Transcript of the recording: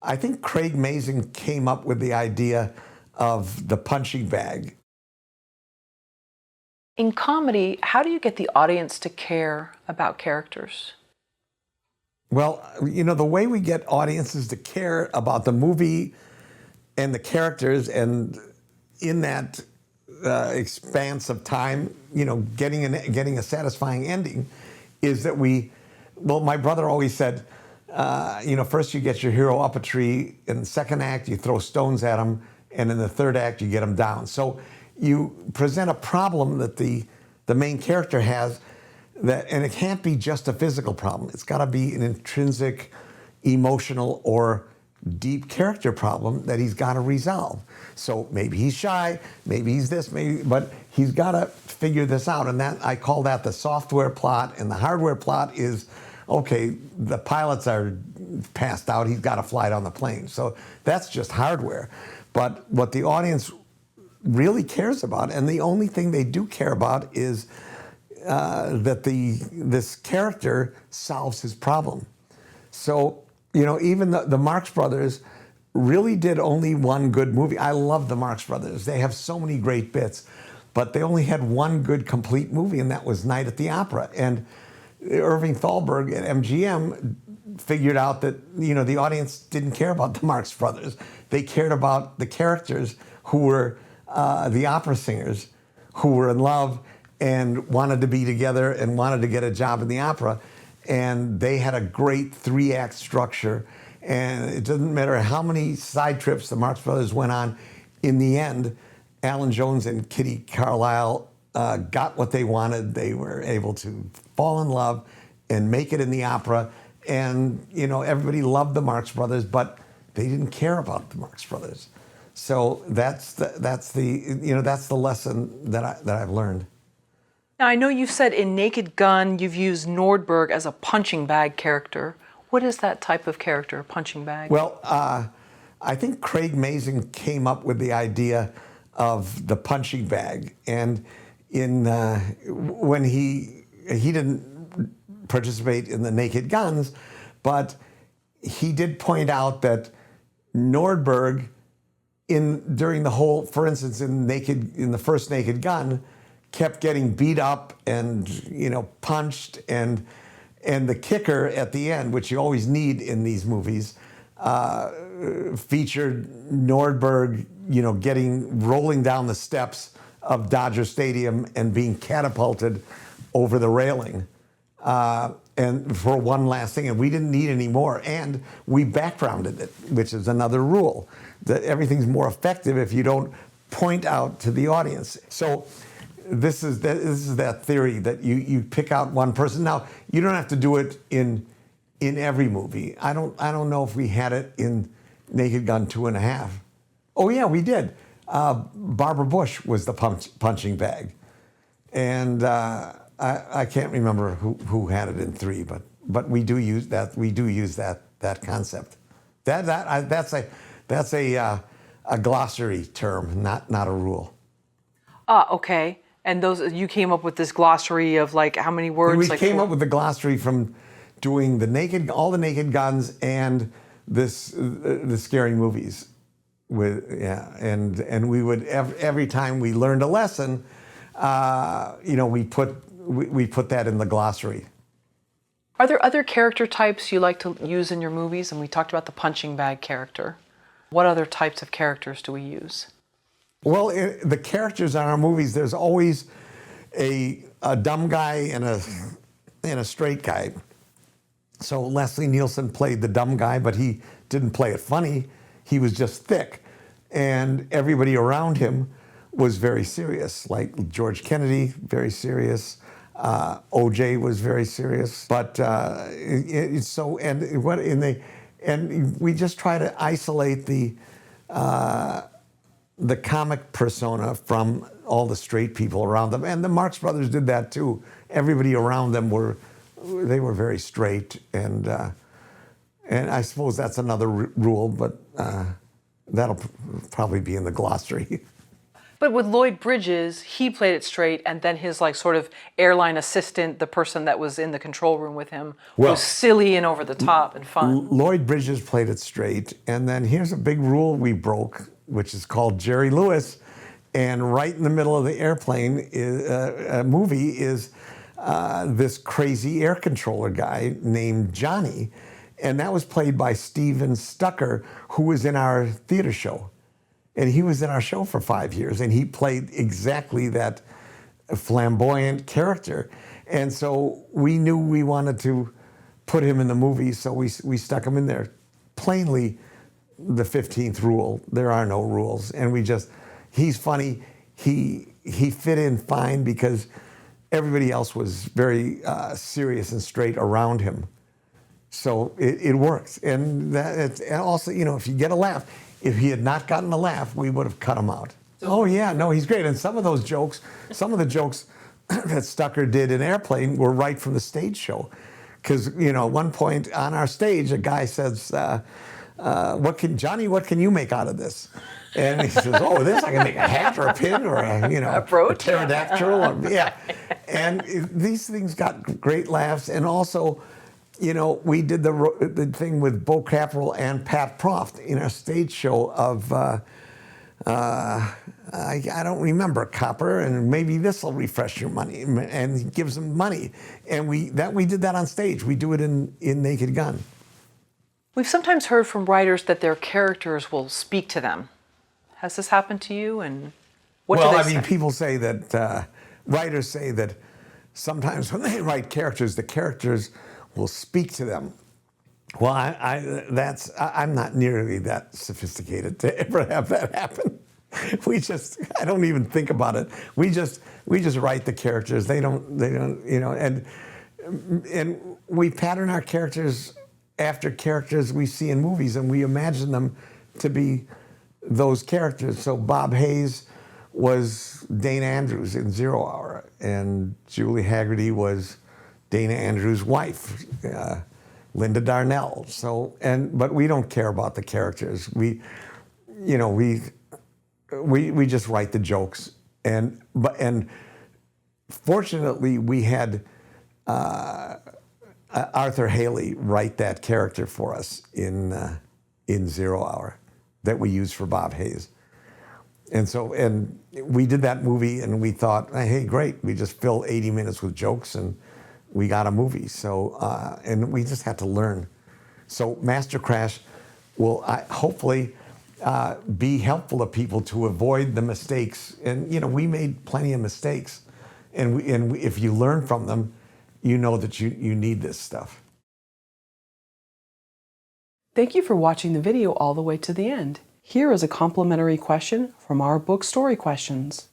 I think Craig Mazin came up with the idea of the punching bag. In comedy, how do you get the audience to care about characters? Well, the way we get audiences to care about the movie and the characters, and in that expanse of time, getting a satisfying ending, is that my brother always said, first you get your hero up a tree, in the second act you throw stones at him, and in the third act you get him down. So you present a problem that the main character has, and it can't be just a physical problem. It's got to be an intrinsic, emotional, or deep character problem that he's got to resolve. So maybe he's shy, maybe he's this, but he's got to figure this out. And that, I call that the software plot, and the hardware plot is, okay, the pilots are passed out, he's got to fly down the plane. So that's just hardware. But what the audience really cares about, and the only thing they do care about, is that this character solves his problem. So, even the Marx Brothers really did only one good movie. I love the Marx Brothers. They have so many great bits, but they only had one good complete movie, and that was Night at the Opera. And Irving Thalberg at MGM figured out that, the audience didn't care about the Marx Brothers. They cared about the characters who were the opera singers who were in love and wanted to be together and wanted to get a job in the opera. And they had a great 3-act structure. And it doesn't matter how many side trips the Marx Brothers went on, in the end, Alan Jones and Kitty Carlisle got what they wanted. They were able to fall in love and make it in the opera. And, everybody loved the Marx Brothers, but they didn't care about the Marx Brothers. So that's the lesson that I've learned. Now, I know you've said in Naked Gun you've used Nordberg as a punching bag character. What is that type of character, a punching bag? Well, I think Craig Mazin came up with the idea of the punching bag. And when he didn't participate in the Naked Guns, but he did point out that Nordberg, during the whole, for instance, in the first Naked Gun, kept getting beat up and punched, and the kicker at the end, which you always need in these movies, featured Nordberg rolling down the steps of Dodger Stadium and being catapulted over the railing, and for one last thing. And we didn't need any more, and we backgrounded it, which is another rule, that everything's more effective if you don't point out to the audience. So this is that theory that you pick out one person. Now, you don't have to do it in every movie. I don't know if we had it in Naked Gun 2.5. Oh yeah, we did. Barbara Bush was the punching bag, and I can't remember who had it in 3, but we do use that. We do use that concept. That's a glossary term, not a rule. Okay. And you came up with this glossary of how many words? We came up with the glossary from doing all the Naked Guns and the scary movies. And we would every time we learned a lesson, we put that in the glossary. Are there other character types you like to use in your movies? And we talked about the punching bag character. What other types of characters do we use? Well, the characters in our movies, there's always a dumb guy and a straight guy. So Leslie Nielsen played the dumb guy, but he didn't play it funny. He was just thick. And everybody around him was very serious, like George Kennedy, very serious. O.J. was very serious. But and we just try to isolate the comic persona from all the straight people around them. And the Marx Brothers did that too. Everybody around them were very straight. And I suppose that's another rule, but that'll probably be in the glossary. But with Lloyd Bridges, he played it straight, and then his like sort of airline assistant, the person that was in the control room with him, Well, was silly and over the top and fun. Lloyd Bridges played it straight, and then here's a big rule we broke, which is called Jerry Lewis. And right in the middle of the airplane movie is this crazy air controller guy named Johnny, and that was played by Steven Stucker, who was in our theater show. And he was in our show for 5 years, and he played exactly that flamboyant character. And so we knew we wanted to put him in the movie, so we stuck him in there. Plainly, the 15th rule, there are no rules. And he's funny. He fit in fine because everybody else was very serious and straight around him. So it works. And also, you know, if you get a laugh, if he had not gotten a laugh, we would have cut him out. Oh yeah, no, he's great. And some of the jokes that Stucker did in Airplane were right from the stage show. Because, you know, at one point on our stage, a guy says, what can you make out of this? And he says, oh, this, I can make a hat or a pin or a pterodactyl. Yeah. And these things got great laughs. And also, you know, we did the thing with Bo Caporal and Pat Proft in our stage show of, I don't remember, Copper, and maybe this will refresh your money, and he gives them money. And we did that on stage. We do it in Naked Gun. We've sometimes heard from writers that their characters will speak to them. Has this happened to you? And what do they say? Well, people say that, writers say that sometimes when they write characters, the characters will speak to them. Well, I'm not nearly that sophisticated to ever have that happen. I don't even think about it. We just write the characters. They don't, you know, and we pattern our characters after characters we see in movies, and we imagine them to be those characters. So Bob Hayes was Dana Andrews in 0 Hour, and Julie Haggerty was Dana Andrews' wife, Linda Darnell. But we don't care about the characters. We just write the jokes, and fortunately we had Arthur Haley write that character for us in 0 Hour that we used for Bob Hayes. And we did that movie, and we thought, hey, great, we just fill 80 minutes with jokes, and we got a movie. So, and we just had to learn. So MasterCrash will hopefully be helpful to people to avoid the mistakes. And, you know, we made plenty of mistakes. And if you learn from them, you know that you need this stuff. Thank you for watching the video all the way to the end. Here is a complimentary question from our book Story Questions.